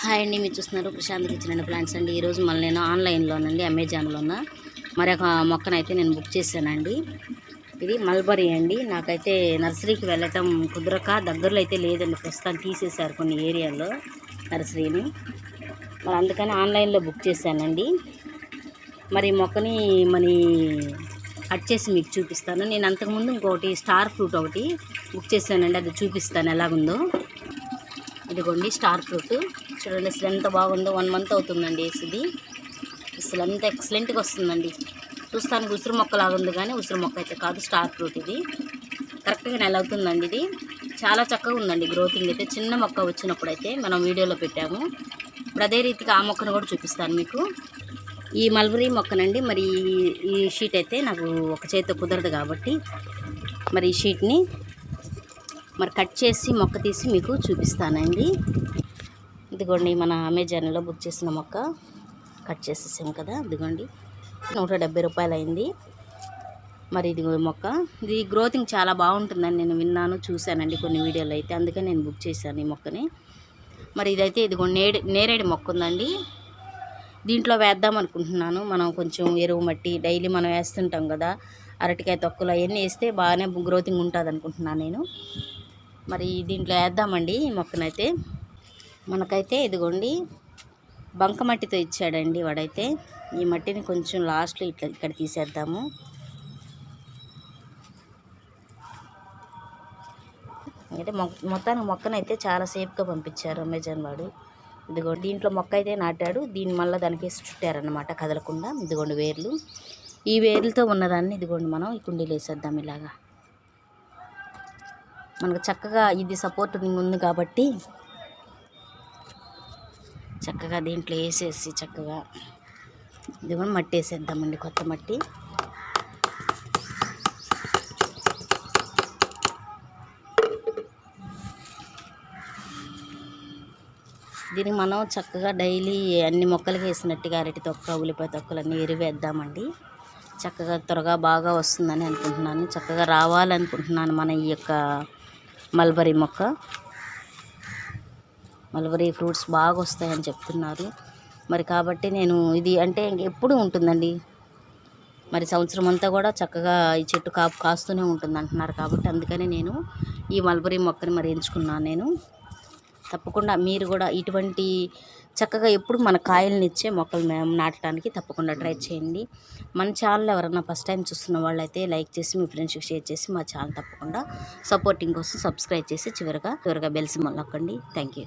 Hi అండి, మీరు చూస్తున్నారు ప్రశాంత్ కిచెన్ అండ్ ప్లాంట్స్ అండి. ఈరోజు మళ్ళీ నేను ఆన్లైన్లోనండి అమెజాన్లోన మరొక మొక్కనైతే నేను బుక్ చేశానండి. ఇది మల్బరీ అండి. నాకైతే నర్సరీకి వెళ్ళటం కుదరక దగ్గరలో అయితే లేదండి, ప్రస్తుతం తీసేశారు కొన్ని ఏరియాలో నర్సరీని. మరి అందుకని ఆన్లైన్లో బుక్ చేశానండి. మరి మొక్కని కట్ చేసి మీకు చూపిస్తాను. నేను అంతకుముందు ఇంకొకటి స్టార్ ఫ్రూట్ ఒకటి బుక్ చేశానండి, అది చూపిస్తాను ఎలాగుందో. ఇదిగోండి స్టార్ ఫ్రూట్, చూడండి అసలు ఎంత బాగుందో. 1 మంత్ అవుతుందండి వేసింది. అసలు ఎంత ఎక్సలెంట్గా వస్తుందండి. చూస్తానికి ఉసిరి మొక్కలాగా ఉంది, కానీ ఉసిరి మొక్క అయితే కాదు, స్టార్ ఫ్రూట్. ఇది కరెక్ట్గా నెల అవుతుందండి. ఇది చాలా చక్కగా ఉందండి గ్రోతింగ్ అయితే. చిన్న మొక్క వచ్చినప్పుడు అయితే మనం వీడియోలో పెట్టాము. ఇప్పుడు అదే రీతిగా ఆ మొక్కను కూడా చూపిస్తాను మీకు. ఈ మల్బరీ మొక్కనండి, మరి ఈ షీట్ అయితే నాకు ఒక చేతితో కుదరదు కాబట్టి మరి ఈ షీట్ని కట్ చేసి మొక్క తీసి మీకు చూపిస్తానండి. ఇదిగోండి మన అమెజాన్లో బుక్ చేసిన మొక్క కట్ చేసేసాం కదా. ఇదిగోండి 170 రూపాయలు అయింది. మరి ఇది మొక్క, ఇది గ్రోతింగ్ చాలా బాగుంటుందని నేను విన్నాను, చూశానండి కొన్ని వీడియోలో అయితే. అందుకని నేను బుక్ చేశాను ఈ మొక్కని. మరి ఇదైతే ఇదిగోండి నేరేడు మొక్క ఉందండి. దీంట్లో వేద్దాం అనుకుంటున్నాను. మనం కొంచెం ఎరువు మట్టి డైలీ మనం వేస్తుంటాం కదా, అరటికాయ తొక్కలు అవన్నీ వేస్తే బాగానే గ్రోతింగ్ ఉంటుంది అనుకుంటున్నాను నేను. మరి దీంట్లో వేద్దామండి ఈ మొక్కనైతే. మనకైతే ఇదిగోండి బంకమట్టితో ఇచ్చాడండి వాడైతే. ఈ మట్టిని కొంచెం లాస్ట్లో ఇక్కడ తీసేద్దాము. అంటే మొత్తానికి మొక్కనైతే చాలా సేఫ్గా పంపించారు అమెజాన్ వాడు. ఇదిగోండి దీంట్లో మొక్క అయితే నాటాడు, దీని మళ్ళీ దానికి చుట్టారనమాట కదలకుండా. ఇదిగోండి వేర్లు, ఈ వేర్లతో ఉన్నదాన్ని ఇదిగోండి మనం ఈ కుండీలు వేసేద్దాం ఇలాగా. మనకు చక్కగా ఇది సపోర్టింగ్ ఉంది కాబట్టి చక్కగా దీంట్లో వేసేసి చక్కగా ఇది కూడా మట్టి వేసేద్దామండి, కొత్త మట్టి. దీనికి మనం చక్కగా డైలీ అన్ని మొక్కలకి వేసినట్టుగా అరటి తొక్క ఉల్లిపాయ తొక్కలన్నీ ఎరువేద్దామండి. చక్కగా త్వరగా బాగా వస్తుందని అనుకుంటున్నాను, చక్కగా రావాలనుకుంటున్నాను మన ఈ యొక్క మల్బరీ మొక్క. మల్బరీ ఫ్రూట్స్ బాగా వస్తాయని చెప్తున్నారు. మరి కాబట్టి నేను ఇది అంటే ఎప్పుడు ఉంటుందండి, మరి సంవత్సరం అంతా కూడా చక్కగా ఈ చెట్టు కాస్తూనే ఉంటుంది అంటున్నారు. కాబట్టి అందుకని నేను ఈ మల్బరీ మొక్కని మరి ఎంచుకున్నాను నేను. తప్పకుండా మీరు కూడా ఇటువంటి చక్కగా ఎప్పుడు మన కాయలను ఇచ్చే మొక్కలు నాటడానికి తప్పకుండా ట్రై చేయండి. మన ఛానల్ ఎవరన్నా ఫస్ట్ టైం చూస్తున్న వాళ్ళైతే లైక్ చేసి మీ ఫ్రెండ్స్కి షేర్ చేసి మా ఛానల్ తప్పకుండా సపోర్టింగ్ కోసం సబ్స్క్రైబ్ చేసి చివరిగా బెల్ సింబల్ నొక్కండి. Thank you.